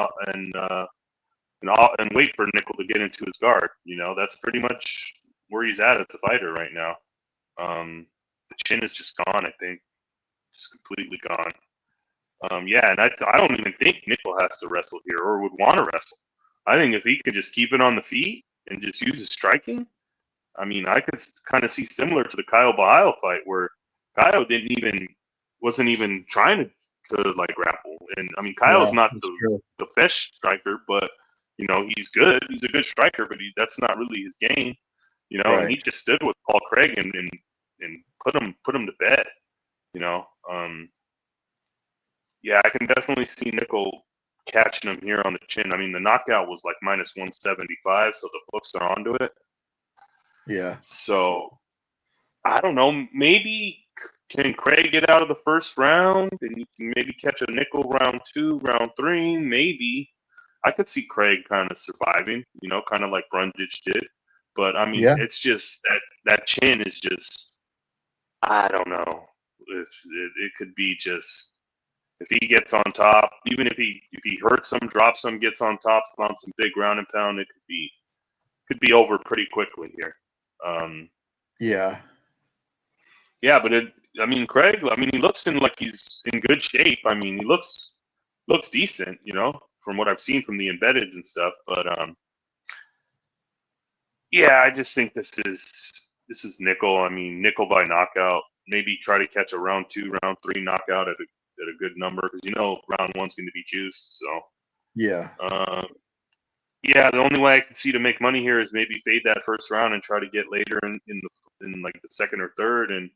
wait for Nickel to get into his guard. That's pretty much where he's at as a fighter right now. The chin is just gone, I think, just completely gone. Yeah, and I don't even think Nickel has to wrestle here or would want to wrestle. I think if he could just keep it on the feet and just use his striking, I could kind of see similar to the Kyle Bahail fight where Kyle wasn't even trying to like grapple. And Kyle's Yeah, not that's true. the best striker, but he's good. He's a good striker, but that's not really his game. And Right. he just stood with Paul Craig and put him to bed. Yeah, I can definitely see Nickel catching him here on the chin. The knockout was like minus 175, so the books are onto it. Yeah. So I don't know. Maybe can Craig get out of the first round and you can maybe catch a Nickel round 2, round 3? Maybe. I could see Craig kind of surviving, kind of like Brundage did. But Yeah. it's just that chin is just, I don't know. It could be just, if he gets on top, even if he hurts him, drops him, gets on top on some big ground and pound, it could be over pretty quickly here. Yeah. Yeah, but Craig, he looks like he's in good shape. He looks decent, from what I've seen from the embeddeds and stuff. But yeah, I just think this is Nickel. Nickel by knockout. Maybe try to catch a round 2, round 3 knockout at a good number because round 1's going to be juiced. So Yeah. yeah, the only way I can see to make money here is maybe fade that first round and try to get later in like the second or third and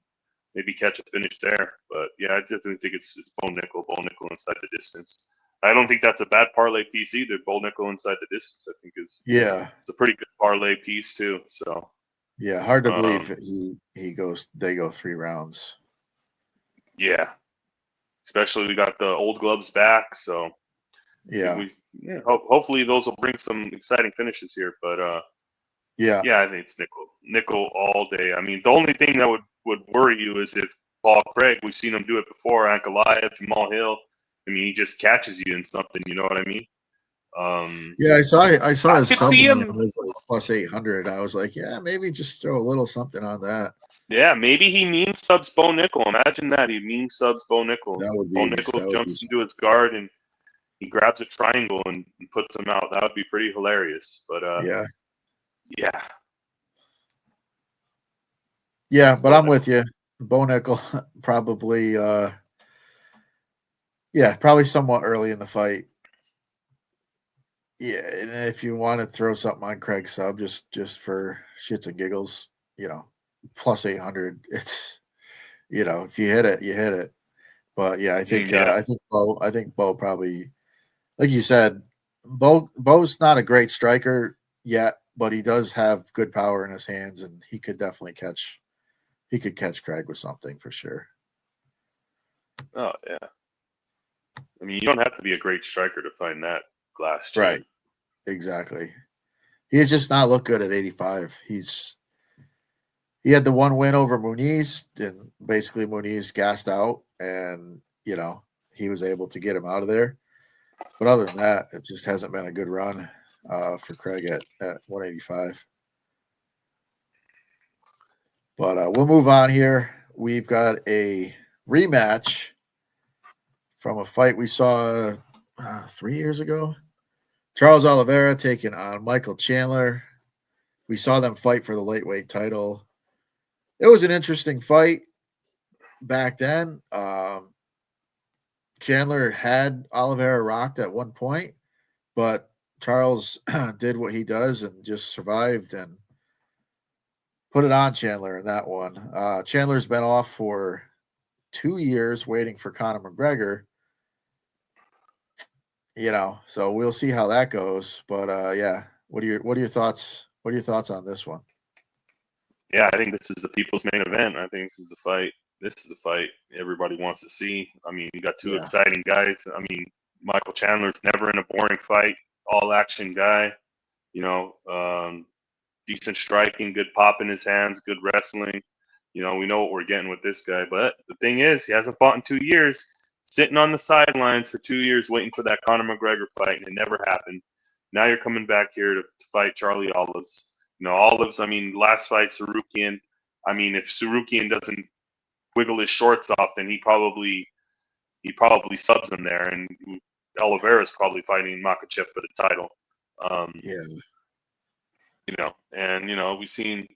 maybe catch a finish there. But yeah, I definitely think it's Bo Nickel inside the distance. I don't think that's a bad parlay piece either. Bo Nickel inside the distance, I think it's a pretty good parlay piece too. So Yeah. Hard to believe they go 3 rounds. yeah, especially we got the old gloves back, so Yeah. hopefully those will bring some exciting finishes here. But Yeah. yeah, I think it's nickel all day. The only thing that would worry you is if Paul Craig, we've seen him do it before, Ankalaev, Jamal Hill. He just catches you in something. You know what I mean? Yeah, I saw I his could sub see line him. was like plus 800. I was like, yeah, maybe just throw a little something on that. Yeah, maybe he meme subs Bo Nickel. Imagine that he meme subs Bo Nickel. Bo Nickel jumps into his guard and he grabs a triangle and puts him out. That would be pretty hilarious. But yeah. Yeah, but I'm with you. Bo Nickel probably, probably somewhat early in the fight. Yeah, and if you want to throw something on Craig Sub, just for shits and giggles, plus 800. It's if you hit it, you hit it. But yeah, Yeah. I think Bo probably, like you said, Bo's not a great striker yet, but he does have good power in his hands, and he could definitely catch Craig with something for sure. Oh yeah. I mean, you don't have to be a great striker to find that glass Right. chin. Exactly. He's just not looked good at 85. He had the one win over Muniz, and basically Muniz gassed out, and he was able to get him out of there. But other than that, it just hasn't been a good run for Craig at 185. But we'll move on here. We've got a rematch from a fight we saw 3 years ago. Charles Oliveira taking on Michael Chandler. We saw them fight for the lightweight title. It was an interesting fight back then. Chandler had Oliveira rocked at one point, but Charles did what he does and just survived and put it on Chandler in that one. Chandler's been off for 2 years waiting for Conor McGregor. So we'll see how that goes. But yeah, what are your thoughts? What are your thoughts on this one? Yeah, I think this is the people's main event. I think this is the fight. This is the fight everybody wants to see. I mean, you got two Yeah, exciting guys. I mean, Michael Chandler's never in a boring fight. All action guy. You know, decent striking, good pop in his hands, good wrestling. We know what we're getting with this guy. But the thing is, he hasn't fought in 2 years. Sitting on the sidelines for 2 years waiting for that Conor McGregor fight, and it never happened. Now you're coming back here to fight Charlie Olives. Olives, I mean, last fight, Sarukian. I mean, if Sarukian doesn't wiggle his shorts off, then he probably subs him there, and Oliveira's probably fighting Makachev for the title. Um, yeah, and we've seen.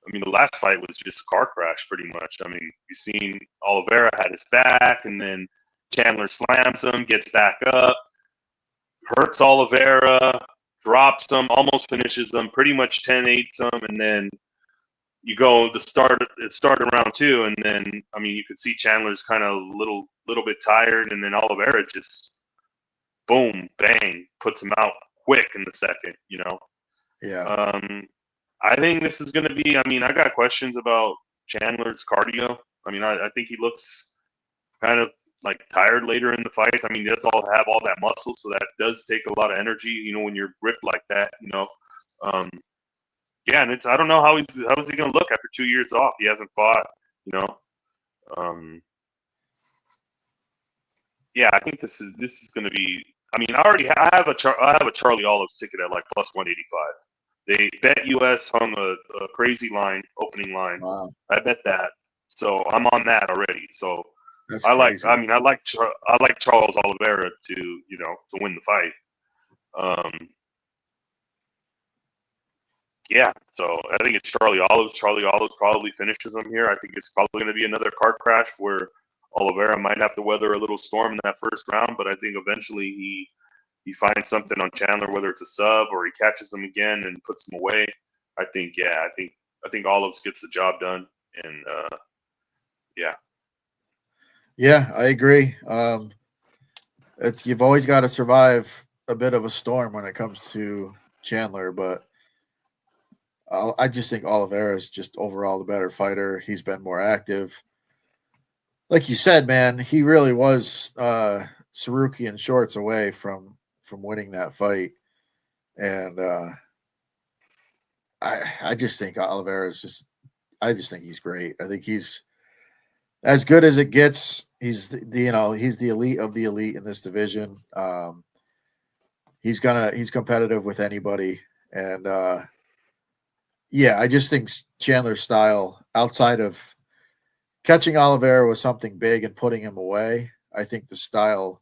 I mean, the last fight was just a car crash, pretty much. I mean, you've seen Oliveira had his back, and then Chandler slams him, gets back up, hurts Oliveira, drops him, almost finishes him, pretty much 10-8s him, and then you go the start of round two, and then I mean you could see Chandler's kind of little bit tired, and then Oliveira just boom bang puts him out quick in the second. yeah, I think this is going to be. I mean, I got questions about Chandler's cardio. I mean, I think he looks kind of like tired later in the fights. I mean, he does all have all that muscle, so that does take a lot of energy. When you're ripped like that. Um, yeah, and I don't know how is he going to look after 2 years off. He hasn't fought. You know, yeah, I think this is going to be. I mean, I have a Charlie Olives ticket at like plus 185. They bet US hung a crazy line, opening line. wow, I bet that, so I'm on that already. So that's I like. crazy. I mean, I like Charles Oliveira to win the fight. Yeah, so I think it's Charlie Olives. Charlie Olives probably finishes him here. I think it's probably going to be another car crash where Oliveira might have to weather a little storm in that first round, but I think eventually he finds something on Chandler, whether it's a sub or he catches him again and puts him away. I think Olives gets the job done, and yeah, Yeah, I agree. You've always got to survive a bit of a storm when it comes to Chandler, but I just think Oliveira is just overall the better fighter. He's been more active. Like you said, man, he really was Sarukian shorts away from winning that fight, and I just think Oliveira is just. I just think he's great. I think he's as good as it gets. He's the elite of the elite in this division. He's competitive with anybody, and yeah, I just think Chandler's style outside of catching Oliveira was something big and putting him away. I think the style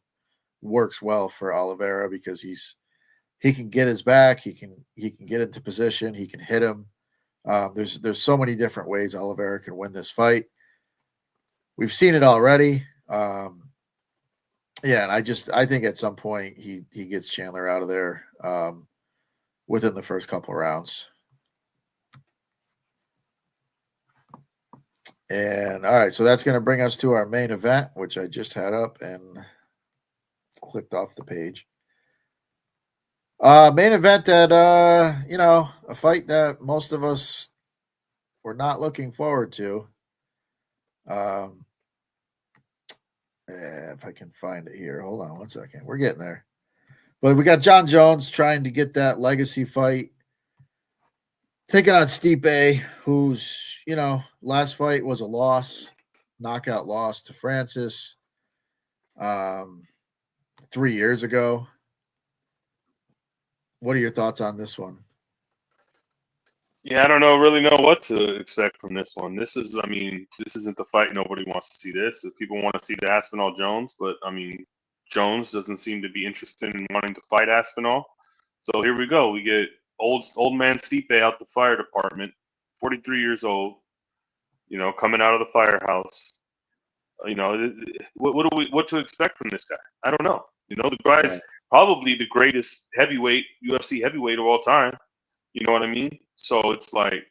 works well for Oliveira because he can get his back, he can get into position, he can hit him. There's so many different ways Oliveira can win this fight. we've seen it already. Yeah, and I think at some point he gets Chandler out of there within the first couple of rounds. And all right, so that's going to bring us to our main event, which I just had up and clicked off the page. Main event that a fight that most of us were not looking forward to. If I can find it here, hold on one second. We're getting there. But we got Jon Jones trying to get that legacy fight, taking on Stipe, whose last fight was a loss, knockout loss to Francis 3 years ago. What are your thoughts on this one? Yeah, I don't really know what to expect from this one. This isn't the fight. Nobody wants to see this. If people want to see the Aspinall Jones, but Jones doesn't seem to be interested in wanting to fight Aspinall. So here we go. We get old man Stipe out the fire department, 43 years old, coming out of the firehouse. What to expect from this guy? I don't know. The guy's probably the greatest heavyweight, UFC heavyweight of all time. You know what I mean? So it's like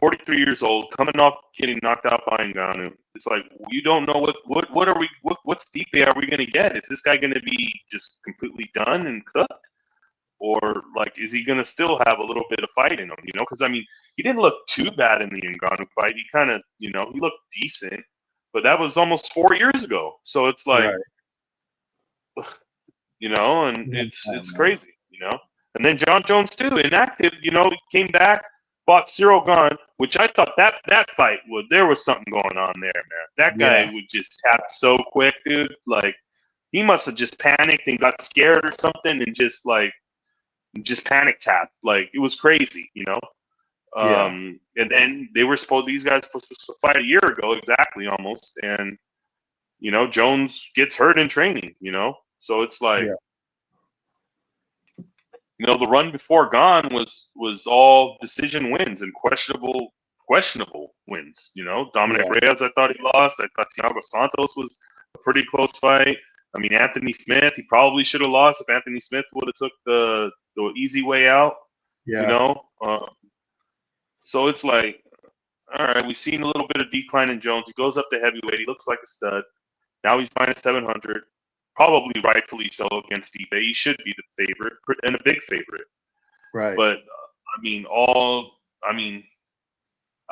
43 years old, coming off getting knocked out by Ngannou. It's like you don't know what Stipe are we gonna get? Is this guy gonna be just completely done and cooked? Or like is he gonna still have a little bit of fight in him, Because he didn't look too bad in the Ngannou fight. He kind of, he looked decent, but that was almost 4 years ago. So it's like and it's crazy, And then Jon Jones too, inactive, he came back, fought Cyril Gane, which I thought that fight there was something going on there, man. That guy would just tap so quick, dude. Like he must have just panicked and got scared or something and just panic tapped. Like it was crazy, And then these guys were supposed to fight a year ago exactly almost, and Jones gets hurt in training, So it's like the run before Gane was all decision wins and questionable wins. Dominic Reyes, I thought he lost. I thought Thiago Santos was a pretty close fight. Anthony Smith, he probably should have lost if Anthony Smith would have took the easy way out. So it's like, all right, we've seen a little bit of decline in Jones. He goes up to heavyweight. He looks like a stud. Now he's minus 700. Probably rightfully so against Stipe. He should be the favorite and a big favorite. Right. But I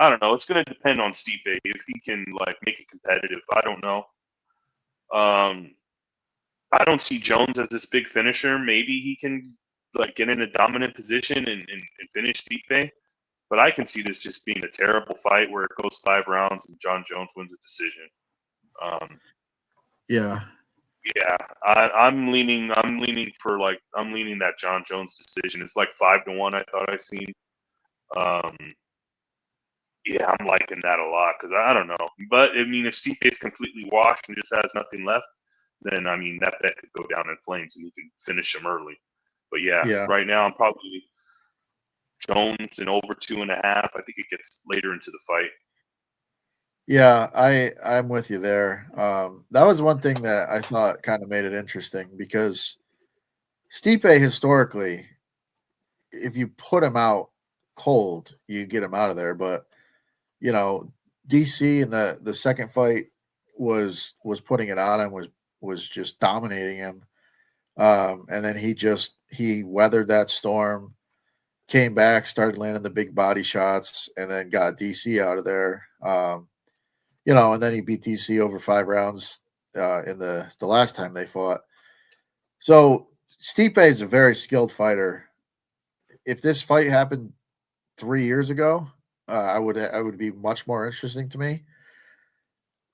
don't know. It's going to depend on Stipe if he can make it competitive. I don't know. I don't see Jones as this big finisher. Maybe he can get in a dominant position and finish Stipe. But I can see this just being a terrible fight where it goes 5 rounds and Jon Jones wins a decision. Yeah, I'm leaning that Jon Jones decision. It's like 5-1. I thought I seen. Yeah, I'm liking that a lot because I don't know. But if Stipe is completely washed and just has nothing left, then that bet could go down in flames and you can finish him early. But right now I'm probably Jones in over 2.5. I think it gets later into the fight. Yeah, I'm with you there. That was one thing that I thought kind of made it interesting because Stipe historically, if you put him out cold, you get him out of there. But DC in the second fight was putting it on him, was just dominating him. And then he weathered that storm, came back, started landing the big body shots, and then got DC out of there. And then he beat DC over 5 rounds in the last time they fought. So Stipe is a very skilled fighter. If this fight happened 3 years ago, I would be much more interesting to me.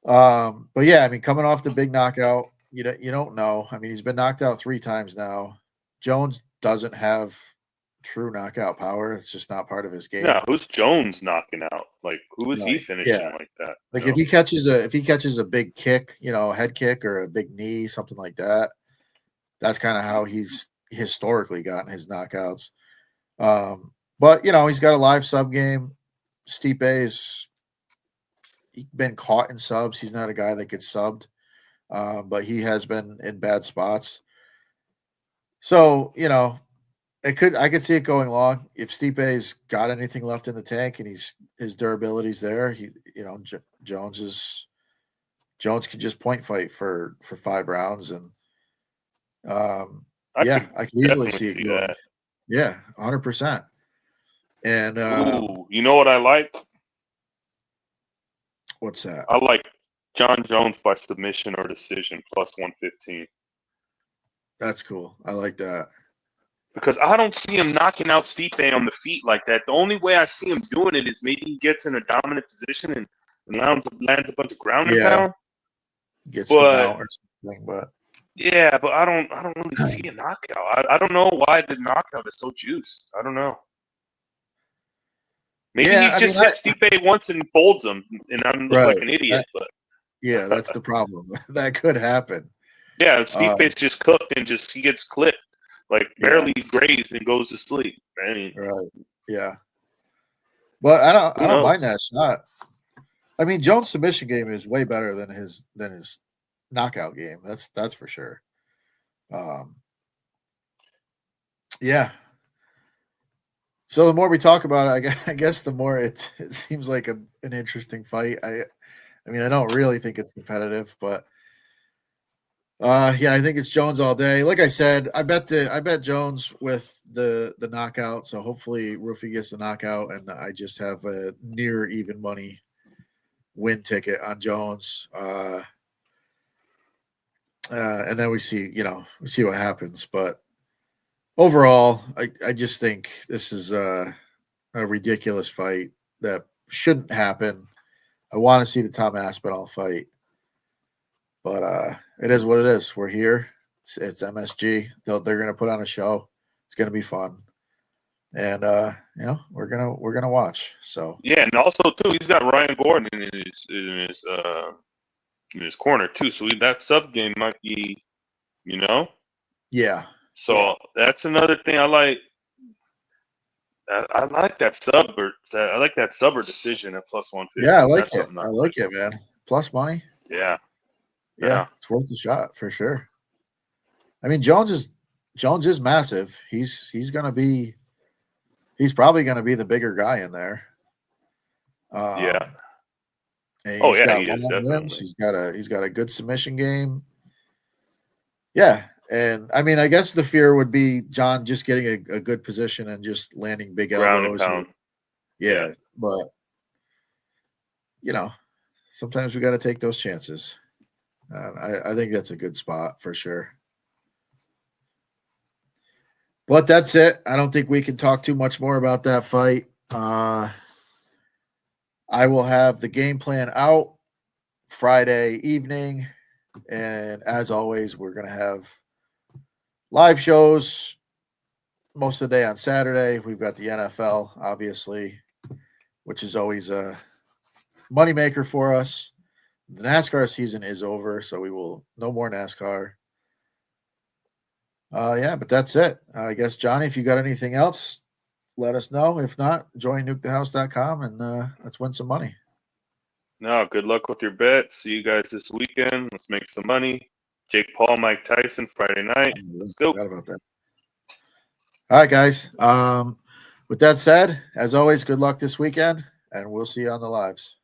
But yeah, coming off the big knockout, you don't know. He's been knocked out 3 times now. Jones doesn't have true knockout power. It's just not part of his game. Yeah, who's Jones knocking out? Like, who is he finishing like that? Like if he catches a big kick, head kick or a big knee, something like that. That's kind of how he's historically gotten his knockouts. But he's got a live sub game. Stipe is, been caught in subs. He's not a guy that gets subbed, but he has been in bad spots. So, I could see it going long. If Stipe's got anything left in the tank and his durability's there, Jones can just point fight for 5 rounds, and I could easily see it going. That. Yeah, 100%. And you know what I like? What's that? I like John Jones by submission or decision plus 115. That's cool. I like that. Because I don't see him knocking out Stipe on the feet like that. The only way I see him doing it is maybe he gets in a dominant position and lands a bunch of ground and pound. Gets the mount or something, but yeah, but I don't really see a knockout. I don't know why the knockout is so juiced. I don't know. Maybe he just hits Stipe once and folds him, and I'm like an idiot. But yeah, that's the problem. That could happen. Yeah, Stipe's just cooked and he gets clipped. Like barely grazed and goes to sleep. Right. Yeah. But I don't mind that shot. I mean, Jones' submission game is way better than his knockout game. That's for sure. Yeah. So the more we talk about it, I guess the more it seems like an interesting fight. I mean, I don't really think it's competitive, but I think it's Jones all day. Like I said, I bet Jones with the knockout. So hopefully Roofy gets the knockout, and I just have a near even money win ticket on Jones. And then we see what happens. But overall, I just think this is a ridiculous fight that shouldn't happen. I want to see the Tom Aspinall fight. But it is what it is. We're here. It's MSG. They're going to put on a show. It's going to be fun, and we're gonna watch. So yeah, and also too, he's got Ryan Gordon in his corner too. So that sub game might be, yeah. So that's another thing I like. I like that subber. I like that subber decision at plus 150. Yeah, I like it. I like it, man. Plus money. Yeah. Yeah, it's worth the shot for sure. I mean, Jones is massive. He's probably gonna be the bigger guy in there. Yeah. And he is limbs. He's got a good submission game. Yeah, and I mean, I guess the fear would be John just getting a good position and just landing big elbows. Yeah, but sometimes we got to take those chances. I think that's a good spot for sure. But that's it. I don't think we can talk too much more about that fight. I will have the game plan out Friday evening. And as always, we're going to have live shows most of the day on Saturday. We've got the NFL, obviously, which is always a moneymaker for us. The NASCAR season is over, so we will no more NASCAR. But that's it. I guess, Johnny, if you got anything else, let us know. If not, join nukethehouse.com and let's win some money. No, good luck with your bet. See you guys this weekend. Let's make some money. Jake Paul, Mike Tyson, Friday night. Let's go. Forgot about that. All right, guys. With that said, as always, good luck this weekend, and we'll see you on the lives.